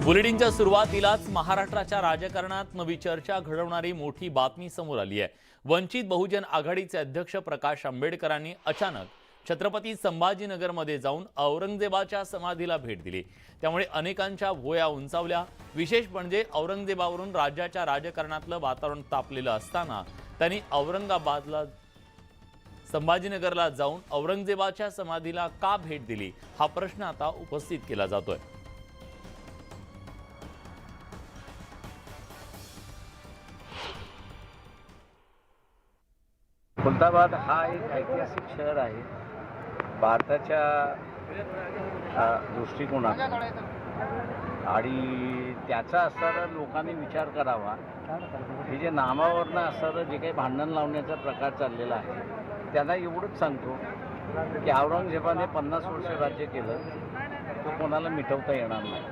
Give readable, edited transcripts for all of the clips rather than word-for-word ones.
बुलेटिनच्या सुरुवातीलाच महाराष्ट्राच्या राजकारणात नवी चर्चा घडवणारी मोठी बातमी समोर आली आहे। वंचित बहुजन आघाडीचे अध्यक्ष प्रकाश आंबेडकरांनी अचानक छत्रपती संभाजीनगरमध्ये जाऊन औरंगजेबाच्या समाधीला भेट दिली। त्यामुळे अनेकांच्या भुवया उंचावल्या। विशेष म्हणजे औरंगजेबावरून राज्याच्या राजकारणातलं वातावरण तापलेलं असताना त्यांनी औरंगाबादला संभाजीनगरला जाऊन औरंगजेबाच्या समाधीला का भेट दिली हा प्रश्न आता उपस्थित केला जातोय। खुलताबाद हा एक ऐतिहासिक शहर आहे। भारताच्या दृष्टिकोनातून आणि त्याचा असणारा लोकांनी विचार करावा। हे जे नामावरनं असणारं जे काही भांडण लावण्याचा प्रकार चाललेला आहे त्यांना एवढंच सांगतो की औरंगजेबाने 50 वर्ष राज्य केलं, तो कोणाला मिटवता येणार नाही।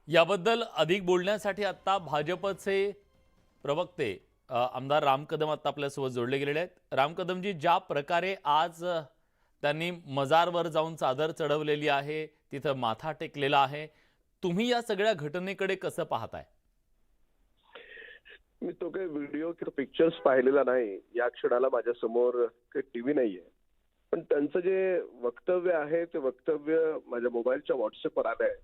याबद्दल अधिक बोलण्यासाठी आता भाजपचे प्रवक्ते आमदार राम कदम आता आपल्यासोबत जोडले गेलेले आहेत। राम कदमजी, ज्या प्रकारे आज त्यांनी मजारवर जाऊन चादर चढवलेली आहे, तिथं माथा टेकलेला आहे, तुम्ही या सगळ्या घटनेकडे कसं पाहताय? मी तो काही व्हिडिओ किंवा पिक्चर्स पाहिलेला नाही। या क्षणाला माझ्या समोर काही टीव्ही नाहीये, पण त्यांचं जे वक्तव्य आहे ते वक्तव्य माझ्या मोबाईलच्या व्हॉट्सअपवर आलंय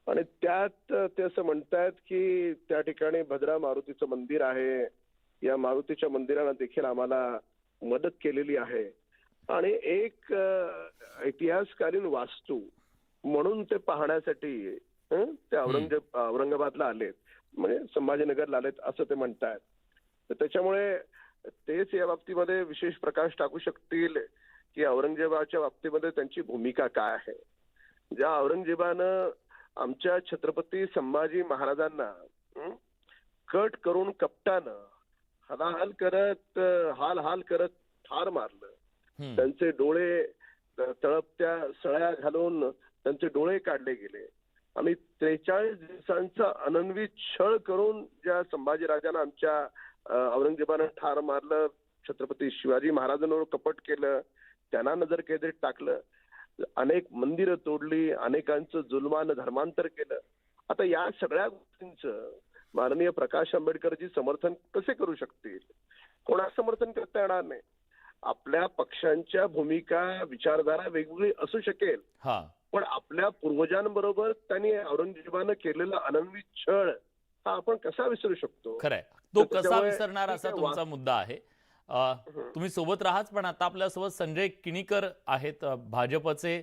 आणि त्यात ते असं म्हणतात की त्या ठिकाणी भद्रा मारुतीचं मंदिर आहे, या मारुतीच्या मंदिरानं देखील आम्हाला मदत केलेली आहे आणि एक इतिहासकालीन वास्तू म्हणून ते पाहण्यासाठी ते औरंगाबादला आलेत, म्हणजे संभाजीनगरला आलेत असं ते म्हणतात। तर त्याच्यामुळे तेच या बाबतीमध्ये विशेष प्रकाश टाकू शकतील की औरंगजेबाच्या बाबतीमध्ये त्यांची भूमिका काय आहे। ज्या औरंगजेबानं आमच्या छत्रपती संभाजी महाराजांना कट करून कपटानं हाल हाल करत ठार मारलं, त्यांचे डोळे तळपत्या सळ्या घालून त्यांचे डोळे काढले गेले आणि 43 दिवसांचा अनन्वित छळ करून ज्या संभाजी राजांना आमच्या औरंगजेबानं ठार मारलं, छत्रपती शिवाजी महाराजांवर कपट केलं, त्यांना नजरकैदेत टाकलं, अनेक मंदिरं तोडली, अनेकांचं जुलमानं धर्मांतर केलं। आता या सगळ्या गोष्टींचं माननीय प्रकाश आंबेडकरजी समर्थन कसे करू शकतील? कोणा समर्थन करता येणार नाही। आपल्या पक्षांच्या भूमिका विचारधारा वेगवेगळी असू शकेल, पण आपल्या पूर्वजांबरोबर त्यांनी औरंगजेबानं केलेला अनन्वित छळ हा आपण कसा विसरू शकतो? खरंय, तो कसा विसरणार असा तुमचा मुद्दा आहे। तुम्ही सोबत राहाच, पण आता आपल्यासोबत संजय किणीकर आहेत भाजपचे,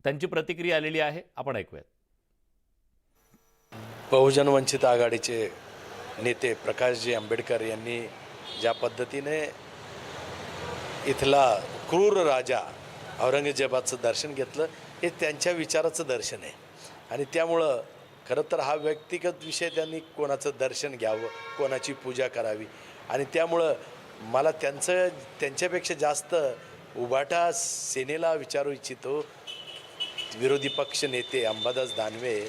त्यांची प्रतिक्रिया आलेली आहे, आपण ऐकूयात। बहुजन वंचित आघाडीचे नेते प्रकाशजी आंबेडकर यांनी ज्या पद्धतीने इथला क्रूर राजा औरंगजेबाचं दर्शन घेतलं, हे त्यांच्या विचाराचं दर्शन आहे आणि त्यामुळं खरं तर हा व्यक्तिगत विषय, त्यांनी कोणाचं दर्शन घ्यावं, कोणाची पूजा करावी आणि त्यामुळं मला त्यांच्यापेक्षा जास्त उभाटा सेनेला विचारू इच्छितो। विरोधी पक्ष नेते अंबादास दानवे,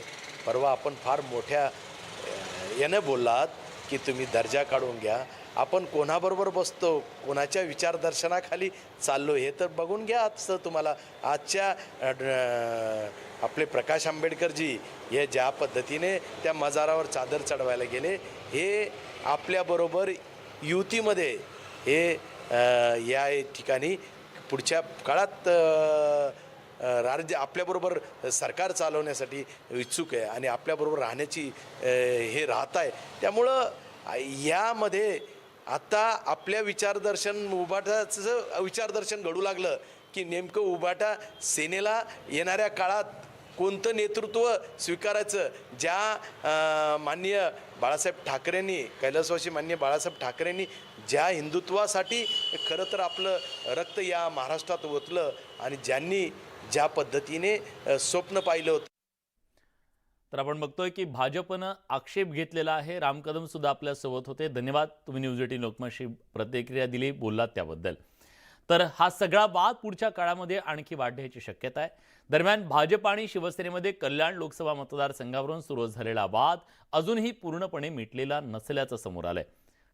परवा आपण फार मोठ्या याने बोललात की तुम्ही दर्जा काढून घ्या, आपण कोणाबरोबर बसतो, कोणाच्या विचारदर्शनाखाली चाललो हे तर बघून घ्या। असं तुम्हाला आजच्या आपले प्रकाश आंबेडकरजी हे ज्या पद्धतीने त्या मजारावर चादर चढवायला गेले, हे आपल्याबरोबर युतीमध्ये हे या ठिकाणी पुढच्या काळात राज्य आपल्याबरोबर सरकार चालवण्यासाठी इच्छुक आहे आणि आपल्याबरोबर राहण्याची हे राहत आहे। त्यामुळं यामध्ये आता आपल्या उभाटाचं विचारदर्शन घडू लागलं की नेमकं उभाटा सेनेला येणाऱ्या काळात कोणतं नेतृत्व स्वीकारायचं। ज्या माननीय बाळासाहेब ठाकरेंनी, कैलासवासी माननीय बाळासाहेब ठाकरेंनी ज्या हिंदुत्वासाठी खरं तर आपलं रक्त या महाराष्ट्रात ओतलं आणि ज्यांनी ज्या पद्धतीने स्वप्न पाहिलं होतं, तर आपण बघतोय की भाजपनं आक्षेप घेतलेला आहे। राम कदम सुद्धा आपल्यासोबत होते, धन्यवाद, तुम्ही न्यूज 18 लोकमतशी प्रतिक्रिया दिली, बोललात त्याबद्दल। तर हा सगळा वाद पुढच्या काळामध्ये आणखी वाढण्याची शक्यता आहे। दरम्यान भाजप आणि शिवसेनेमध्ये कल्याण लोकसभा मतदारसंघावरून सुरू झालेला वाद अजूनही पूर्णपणे मिटलेला नसल्याचं समोर आलंय।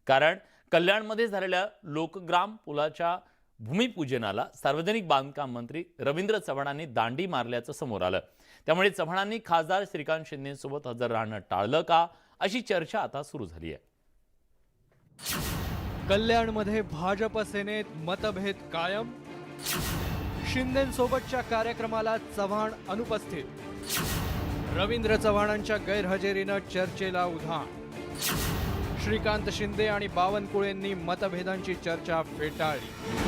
कारण कल्याणमध्ये झालेल्या लोकग्राम पुलाच्या भूमिपूजनाला सार्वजनिक बांधकाम मंत्री रवींद्र चव्हाणांनी दांडी मारल्याचं समोर आलं। त्यामुळे चव्हाणांनी खासदार श्रीकांत शिंदेसोबत हजर राहणं टाळलं का, अशी चर्चा आता सुरू झाली आहे। कल्याणमध्ये भाजप सेनेत मतभेद कायम, शिंदेंसोबतच्या कार्यक्रमाला चव्हाण अनुपस्थित, रवींद्र चव्हाणांच्या गैरहजेरीनं चर्चेला उधाण, श्रीकांत शिंदे आणि बावनकुळेंनी मतभेदांची चर्चा फेटाळली।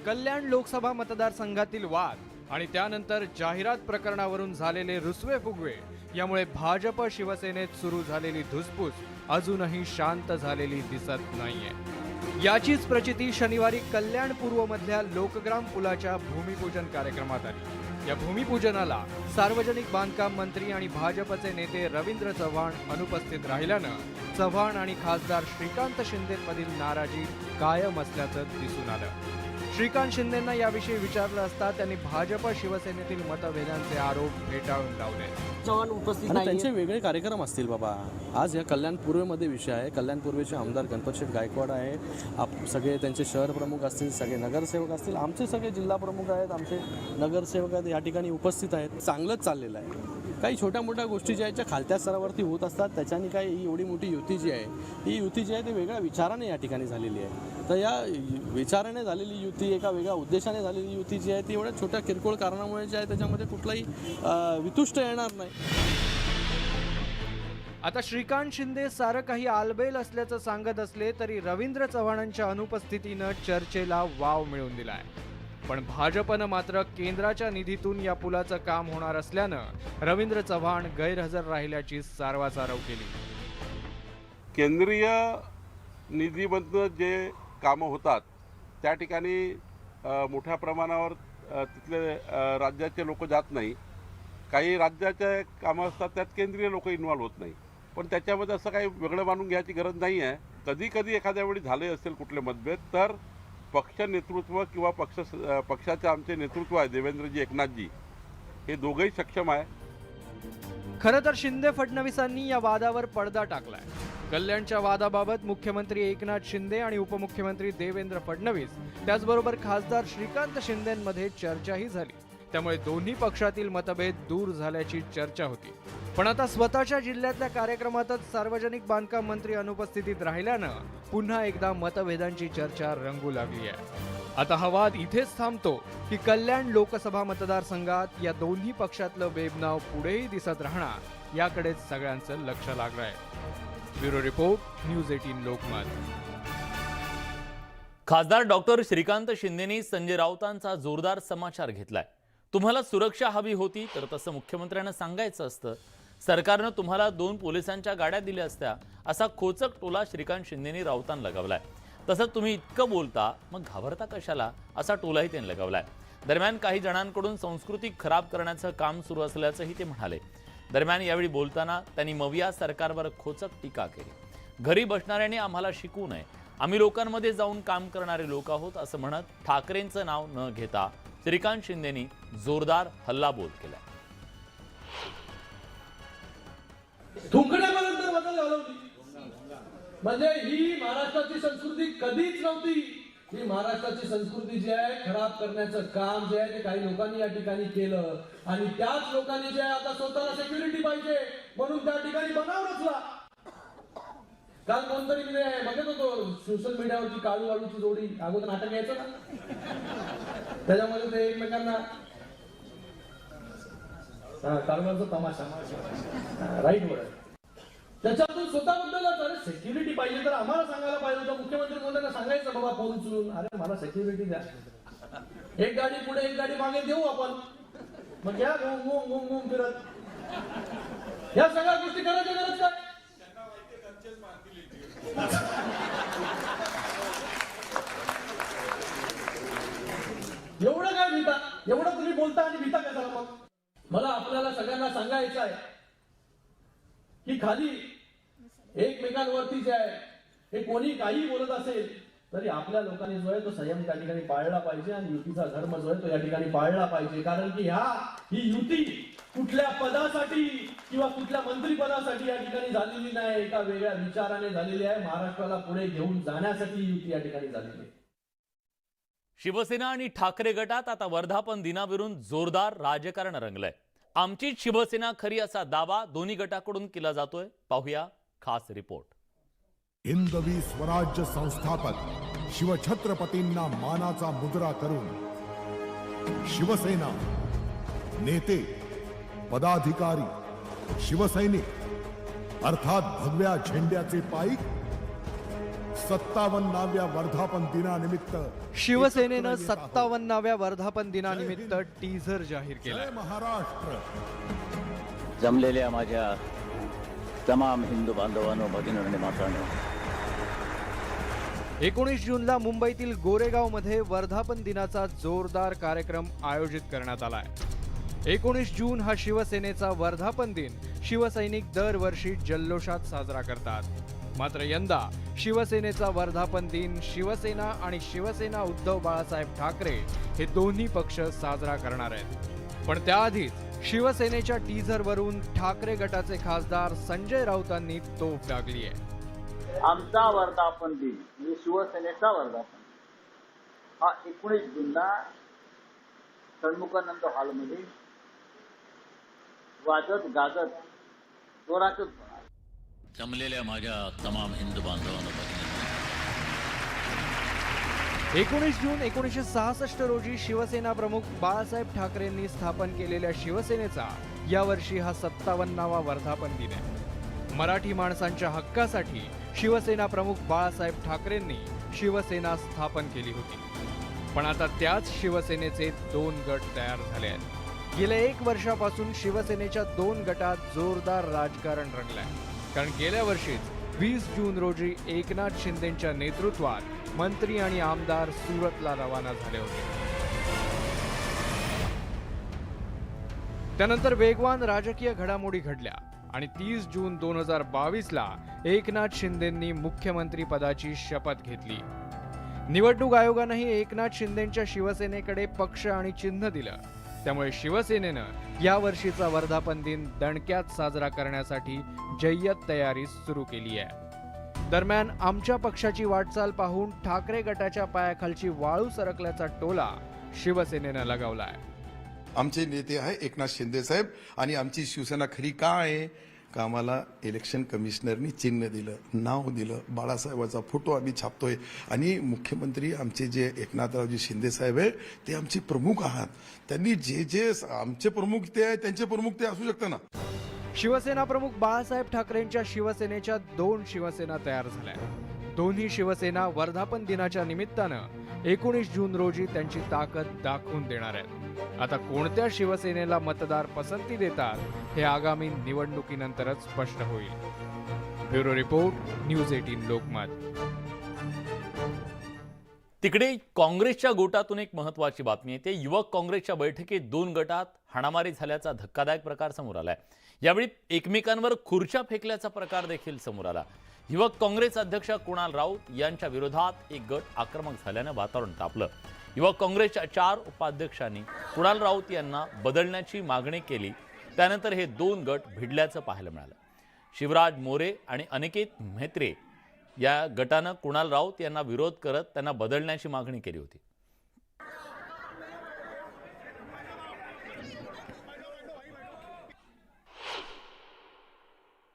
कल्याण लोकसभा मतदारसंघातील वाद आणि त्यानंतर जाहिरात प्रकरणावरून झालेले रुसवे फुगवे यामुळे भाजप शिवसेनेत सुरू झालेली धुसफूस अजूनही शांत झालेली दिसत नाहीये। याचीच प्रचिती शनिवारी कल्याण पूर्व मधल्या लोकग्राम पुलाच्या भूमिपूजन कार्यक्रमात आली। या भूमिपूजनाला सार्वजनिक बांधकाम मंत्री आणि भाजपचे नेते रवींद्र चव्हाण अनुपस्थित राहिल्यानं चव्हाण आणि खासदार श्रीकांत शिंदेमधील नाराजी कायम असल्याचं दिसून आलं। श्रीकांत शिंदेंना याविषयी विचारलं असता त्यांनी भाजप शिवसेनेतील मतभेदांचे आरोप फेटाळून लावले। चव्हाण उपस्थित आणि त्यांचे वेगळे कार्यक्रम असतील बाबा। आज या कल्याण पूर्वेमध्ये विषय आहे, कल्याण पूर्वेचे आमदार गणपतशेठ गायकवाड आहे, सगळे त्यांचे शहर प्रमुख असतील, सगळे नगरसेवक असतील, आमचे सगळे जिल्हा प्रमुख आहेत, आमचे नगरसेवक आहेत, या ठिकाणी उपस्थित आहेत। चांगलंच चाललेलं आहे। काही छोट्या मोठ्या गोष्टी ज्या आहेत खालत्या स्तरावरती होत असतात, त्याच्याने काही ही एवढी मोठी युती जी आहे, ही युती जी आहे ती वेगळ्या विचाराने या ठिकाणी झालेली आहे। तर या विचाराने झालेली युती, एका वेगळ्या उद्देशाने झालेली युती जी आहे ती एवढ्या छोट्या किरकोळ कारणामुळे जी आहे त्याच्यामध्ये कुठलाही वितुष्ट येणार नाही। आता श्रीकांत शिंदे सारं काही आलबेल असल्याचं सांगत असले तरी रवींद्र चव्हाणांच्या अनुपस्थितीनं चर्चेला वाव मिळवून दिलाय। पण भाजपनं मात्र केंद्राच्या निधीतून या पुलाचं काम होणार असल्यानं रवींद्र चव्हाण गैरहजर राहिल्याची सारवासारव केली। केंद्रीय निधीमधनं जे कामं होतात त्या ठिकाणी मोठ्या प्रमाणावर तिथले राज्याचे लोक जात नाही। काही राज्याचे कामं असतात त्यात केंद्रीय लोक इन्व्हॉल्व होत नाही, पण त्याच्यामध्ये असं काही वेगळं मानून घ्यायची गरज नाही आहे। कधी कधी एखाद्या वेळी झाले असेल कुठले मतभेद तर पक्ष नेतृत्व किंवा पक्षाचे आमचे नेतृत्व आहे देवेंद्रजी एकनाथजी, हे दोघंही सक्षम आहे। खरं तर शिंदे फडणवीसांनी या वादावर पडदा टाकलाय। कल्याणच्या वादाबाबत मुख्यमंत्री एकनाथ शिंदे आणि उपमुख्यमंत्री देवेंद्र फडणवीस त्याचबरोबर खासदार श्रीकांत शिंदेंमध्ये चर्चाही झाली। त्यामुळे दोन्ही पक्षातील मतभेद दूर झाल्याची चर्चा होती। पण आता स्वतःच्या जिल्ह्यातल्या कार्यक्रमातच सार्वजनिक बांधकाम मंत्री अनुपस्थितीत राहिल्यानं पुन्हा एकदा मतभेदांची चर्चा रंगू लागली आहे। आता हा वाद इथेच थांबतो की कल्याण लोकसभा मतदारसंघात या दोन्ही पक्षातलं वेबनाव पुढेही दिसत राहणार, याकडेच सगळ्यांचं लक्ष लागलंय। Bureau report, news 18 Lokmat. खासदार डॉक्टर श्रीकांत शिंदेनी संजय राऊतांचा जोरदार समाचार घेतलाय। तुम्हाला सुरक्षा हवी होती तर तसं मुख्यमंत्र्यांना सांगायचं असतं। सरकारनं तुम्हाला 2 पोलिसांच्या गाड्या दिल्या असत्या, असा खोचक टोला श्रीकांत शिंदेनी राऊतांना लगावलाय। तसंच तुम्ही इतकं बोलता मग घाबरता कशाला, असा टोलाही त्यांनी लगावलाय। दरम्यान काही जणांकडून संस्कृती खराब करण्याचं काम सुरू असल्याचंही ते म्हणाले। दरम्यान यावेळी बोलताना त्यांनी मविया सरकारवर खोचक टीका केली। घरी बसणाऱ्यांनी आम्हाला शिकवू नये, आम्ही लोकांमध्ये जाऊन काम करणारे लोक आहोत, असं म्हणत ठाकरेंचं नाव न घेता श्रीकांत शिंदेनी जोरदार हल्लाबोल केला। थुंकण्यापर्यंत बदल घालवली म्हणजे ही महाराष्ट्राची संस्कृती कधीच नव्हती। ही महाराष्ट्राची संस्कृती जी आहे खराब करण्याचं काम जे आहे ते काही लोकांनी या ठिकाणी केलं आणि त्याच लोकांनी जे आहे आता स्वतःला सिक्युरिटी पाहिजे म्हणून त्या ठिकाणी बनाव रचला। काल कोणतरी मी बघत होतो सोशल मीडियावरची काळू वाळूची जोडी, अगोदर नाटक यायचं ना, त्याच्यामध्ये ते एकमेकांना काळूचा तमाशा राईट वर त्याच्यातून स्वतःबद्दल सिक्युरिटी पाहिजे तर आम्हाला सांगायला पाहिजे होतं। मुख्यमंत्री मोदींना सांगायचं बाबा फोन उचलून, अरे मला सिक्युरिटी द्या, एक गाडी पुढे एक गाडी मागे देऊ आपण, मग या घुम फिरत या सगळ्या गोष्टी करायच्या गरज काय? एवढं काय भीता, एवढं तुम्ही बोलता आणि भीता कशाला? मग मला आपल्याला सगळ्यांना सांगायचं आहे की खाली एकमेकांवरती जे आहे हे कोणी काही बोलत असेल तरी आपल्या लोकांनी जो आहे तो संयम त्या ठिकाणी पाळला पाहिजे आणि युतीचा धर्म जो आहे तो या ठिकाणी पाळला पाहिजे। कारण की ही युती कुठल्या पदासाठी किंवा कुठल्या मंत्रिपदासाठी या ठिकाणी झालेली नाही, एका वेगळ्या विचाराने झालेली आहे. महाराष्ट्राला पुढे घेऊन जाण्यासाठी ही युती या ठिकाणी झालेली आहे. शिवसेना आणि ठाकरे गटात आता वर्धापन दिनावरून जोरदार राजकारण रंगलंय. आमचीच शिवसेना खरी असा दावा दोन्ही गटाकडून केला जातोय. पाहूया खास रिपोर्ट. हिंदवी स्वराज्य संस्थापक शिवछत्रपतींना मानाचा मुद्रा करून शिवसेना नेते, पदाधिकारी, शिवसैनिक अर्थात भगव्या झेंड्याचे पाईक 57व्या वर्धापन दिनानिमित्त शिवसेनेनं 57व्या वर्धापन दिनानिमित्त टीझर जाहीर केला. जय महाराष्ट्र. जमलेल्या माझ्या तमाम हिंदू बांधवांनो, भगिनींनो आणि मातांनो, 19 जूनला मुंबईतील गोरेगावमध्ये वर्धापन दिनाचा जोरदार कार्यक्रम आयोजित करण्यात आलाय. 19 जून हा शिवसेनेचा वर्धापन दिन शिवसैनिक दरवर्षी जल्लोषात साजरा करतात. मात्र यंदा शिवसेनेचा वर्धापन दिन शिवसेना आणि शिवसेना उद्धव बाळासाहेब ठाकरे हे दोन्ही पक्ष साजरा करणार आहेत. पण त्याआधीच शिवसेनेच्या टीझरवरून ठाकरे गटाचे खासदार संजय राऊतांनी तोफ डागली आहे. आमचा वर्धापन दिन म्हणजे शिवसेनेचा वर्धापन हा 19 जूनला षण्मुखानंद हॉलमध्ये वाजत गाजत जोरातच होणार. जमलेल्या माझ्या तमाम हिंदू बांधवांनो, 19 जून 1966 रोजी शिवसेना प्रमुख बाळासाहेब ठाकरेंनी स्थापन केलेल्या शिवसेनेचा यावर्षी हा 57वा वर्धापन दिन आहे. मराठी माणसांच्या हक्कासाठी शिवसेना प्रमुख बाळासाहेब ठाकरेंनी शिवसेना स्थापन केली होती. पण आता त्याच शिवसेनेचे 2 गट तयार झाले आहेत. गेल्या 1 वर्षापासून शिवसेनेच्या 2 गटात जोरदार राजकारण रंगलंय. कारण गेल्या वर्षीच 20 जून रोजी एकनाथ शिंदेंच्या नेतृत्वात मंत्री आणि आमदार सुरतला रवाना झाले होते. त्यानंतर वेगवान राजकीय घडामोडी घडल्या आणि 30 जून 2022ला एकनाथ शिंदेंनी मुख्यमंत्री पदाची शपथ घेतली. निवडणूक आयोगानंही एकनाथ शिंदेंच्या शिवसेनेकडे पक्ष आणि चिन्ह दिलं. त्यामुळे शिवसेनेनं या वर्षीचा वर्धापन दिन दणक्यात साजरा करण्यासाठी जय्यत तयारी सुरू केली आहे. दरम्यान आमच्या पक्षाची वाटचाल पाहून ठाकरे गटाच्या पायाखालची वाळू सरकल्याचा टोला शिवसेनेनं लगावलाय. आमचे नेते आहे एकनाथ शिंदे साहेब आणि आमची शिवसेना खरी का आहे का आम्हाला इलेक्शन कमिशनरनी चिन्ह दिलं, नाव दिलं, बाळासाहेबाचा फोटो आम्ही छापतोय आणि मुख्यमंत्री आमचे जे एकनाथरावजी शिंदे साहेब आहे ते आमचे प्रमुख आहात. त्यांनी जे जे आमचे प्रमुख ते आहे त्यांचे प्रमुख ते असू शकतं ना. शिवसेना प्रमुख बाळासाहेब ठाकरेंच्या शिवसेनेच्या 2 शिवसेना तयार झाल्या. दोन्ही शिवसेना वर्धापन दिनाच्या निमित्तानं 19 जून रोजी त्यांची ताकद दाखवून देणार आहेत. आता कोणत्या शिवसेनेला मतदार पसंती देतात हे आगामी निवडणुकीनंतरच स्पष्ट होईल. Bureau report, news 18 Lokmat. तिकडे काँग्रेसच्या गोटातून एक महत्त्वाची बातमी येते. युवक काँग्रेसच्या बैठकीत 2 गटात हाणामारी झाल्याचा धक्कादायक प्रकार समोर आलाय. यावेळी एकमेकांवर खुर्च्या फेकल्याचा प्रकार देखील समोर आला. युवक काँग्रेस अध्यक्ष कुणाल राऊत यांच्या विरोधात एक गट आक्रमक झाल्यानं वातावरण तापलं. युवक काँग्रेसच्या 4 उपाध्यक्षांनी कुणाल राऊत यांना बदलण्याची मागणी केली. त्यानंतर हे 2 गट भिडल्याचं पाहायला मिळालं. शिवराज मोरे आणि अनिकेत म्हेत्रे या गटानं कुणाल राऊत यांना विरोध करत त्यांना बदलण्याची मागणी केली होती.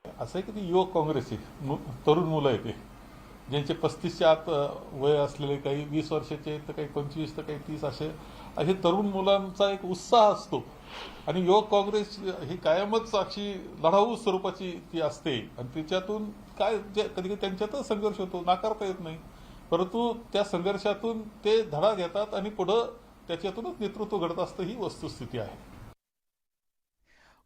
असं आहे की ती युवक काँग्रेसची तरुण मुलं आहे ते, ज्यांचे 35च्या आत वय असलेले, काही 20 वर्षाचे तर काही 25 तर काही 30 असे तरुण मुलांचा एक उत्साह असतो. आणि युवक काँग्रेस ही कायमच अशी लढाऊ स्वरूपाची ती असते आणि त्याच्यातून काय कधी त्यांच्यातच संघर्ष होतो, नाकारता येत नाही. परंतु त्या संघर्षातून ते धडा घेतात आणि पुढं त्याच्यातूनच नेतृत्व घडत असतं, ही वस्तुस्थिती आहे.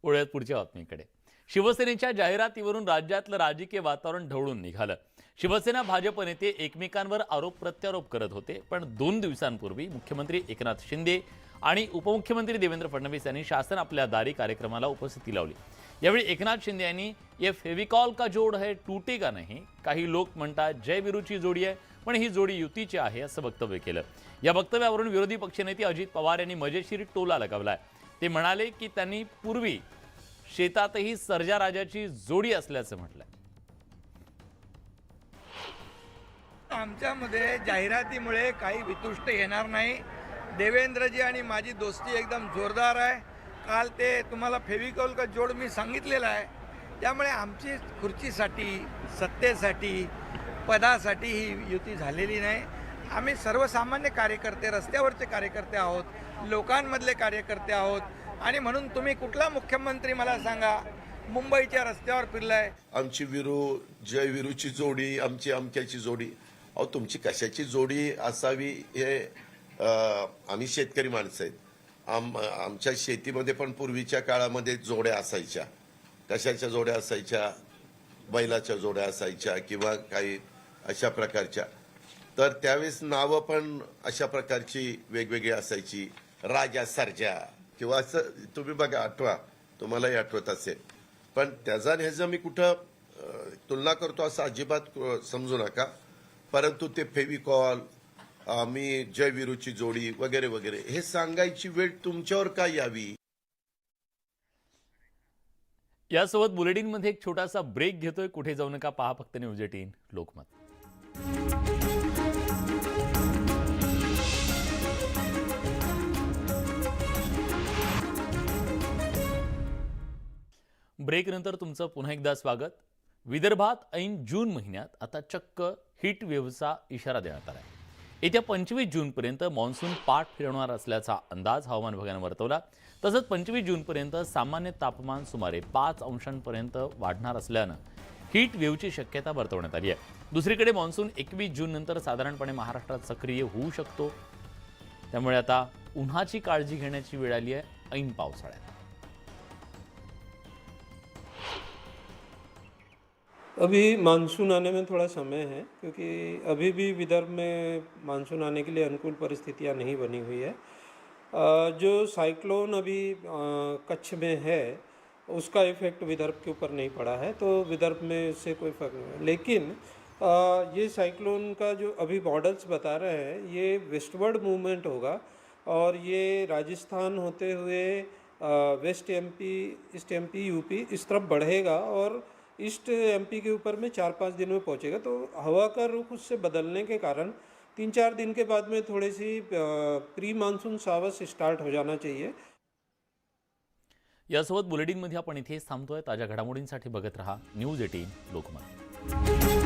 वळूयात पुढच्या बातमीकडे. शिवसेनेच्या जाहिरातीवरून राज्यातलं राजकीय वातावरण ढवळून निघालं. शिवसेना भाजप नेते एकमेकांवर आरोप प्रत्यारोप करत होते. पण 2 दिवसांपूर्वी मुख्यमंत्री एकनाथ शिंदे आणि उपमुख्यमंत्री देवेंद्र फडणवीस यांनी शासन आपल्या दारी कार्यक्रमाला उपस्थिती लावली. यावेळी एकनाथ शिंदे यांनी ये फेविकॉल का जोड है टूटेगा नहीं, काही लोक म्हणतात जय वीरूची जोडी आहे पण ही जोडी युतीची आहे असं वक्तव्य केलं. या वक्तव्यावरून विरोधी पक्षनेते अजित पवार यांनी मजेशीर टोला लगावलाय. ते म्हणाले की त्यांनी पूर्वी शेतातही सर्जा राजाची जोडी असल्याचं म्हटलंय. आमच्यामध्ये जाहिरातीमुळे काही वितुष्ट येणार नाही. देवेंद्रजी आणि माझी दोस्ती एकदम जोरदार आहे. काल ते तुम्हाला फेविकॉल का जोड मी सांगितलेला आहे. त्यामुळे आमची खुर्चीसाठी, सत्तेसाठी, पदासाठी ही युती झालेली नाही. आम्ही सर्वसामान्य कार्यकर्ते, रस्त्यावरचे कार्यकर्ते आहोत, लोकांमधले कार्यकर्ते आहोत. आणि म्हणून तुम्ही कुठला मुख्यमंत्री मला सांगा मुंबईच्या रस्त्यावर फिरलाय. आमची जय विरूची जोडी, आमची अमक्याची जोडी. अहो तुमची कशाची जोडी असावी हे आम्ही शेतकरी माणसं आहेत. आमच्या शेतीमध्ये पण पूर्वीच्या काळामध्ये जोड्या असायच्या. कशाच्या जोड्या असायच्या? बैलाच्या जोड्या असायच्या किंवा काही अशा प्रकारच्या. तर त्यावेळेस नावं पण अशा प्रकारची वेगवेगळी असायची. राजा सर्जा किंवा असं तुम्ही बघा, आठवा, तुम्हालाही आठवत असेल. पण त्याचा ह्याचं मी कुठं तुलना करतो असं अजिबात समजू नका. परंतु ते फेविकॉल, आम्ही जय विरूची जोडी वगैरे वगैरे हे सांगायची वेळ तुमच्यावर का यावी? यासोबत बुलेटिनमध्ये एक छोटासा ब्रेक घेतोय. कुठे जाऊ नका, पहा फक्त न्यूज 18 लोकमत. ब्रेकनंतर तुमचं पुन्हा एकदा स्वागत. विदर्भात ऐन जून महिन्यात आता चक्क हीट वेव्हचा इशारा देण्यात आला आहे. येत्या 25 जूनपर्यंत मान्सून पाठ फिरवणार असल्याचा अंदाज हवामान विभागाने वर्तवला. तसंच 25 जूनपर्यंत सामान्य तापमान सुमारे 5 अंशांपर्यंत वाढणार असल्यानं हीट वेव्हची शक्यता वर्तवण्यात आली आहे. दुसरीकडे मान्सून 21 जून नंतर साधारणपणे महाराष्ट्रात सक्रिय होऊ शकतो. त्यामुळे आता उन्हाची काळजी घेण्याची वेळ आली आहे ऐन पावसाळ्यात. अभी मानसून आने में थोड़ा समय है, क्योंकि अभी भी विदर्भ में मानसून आने के लिए अनुकूल परिस्थितियां नहीं बनी हुई है. जो साइक्लोन अभी कच्छ में है उसका इफ़ेक्ट विदर्भ के ऊपर नहीं पड़ा है, तो विदर्भ में इससे कोई फर्क नहीं है. लेकिन ये साइक्लोन का जो अभी मॉडल्स बता रहे हैं ये वेस्टवर्ड मूवमेंट होगा और ये राजस्थान होते हुए west MP, east MP, UP इस तरफ बढ़ेगा और ईस्ट एमपी के ऊपर में 4-5 दिन में पहुंचेगा. तो हवा का रुख उससे बदलने के कारण 3-4 दिन के बाद में थोड़ी सी प्री मान्सून सावस स्टार्ट हो जाना चाहिए. यासोबत बुलेटिनमध्ये आपण इथेच थांबतोय. ताज्या घडामोडींसाठी बघत रहा न्यूज 18 लोकमत.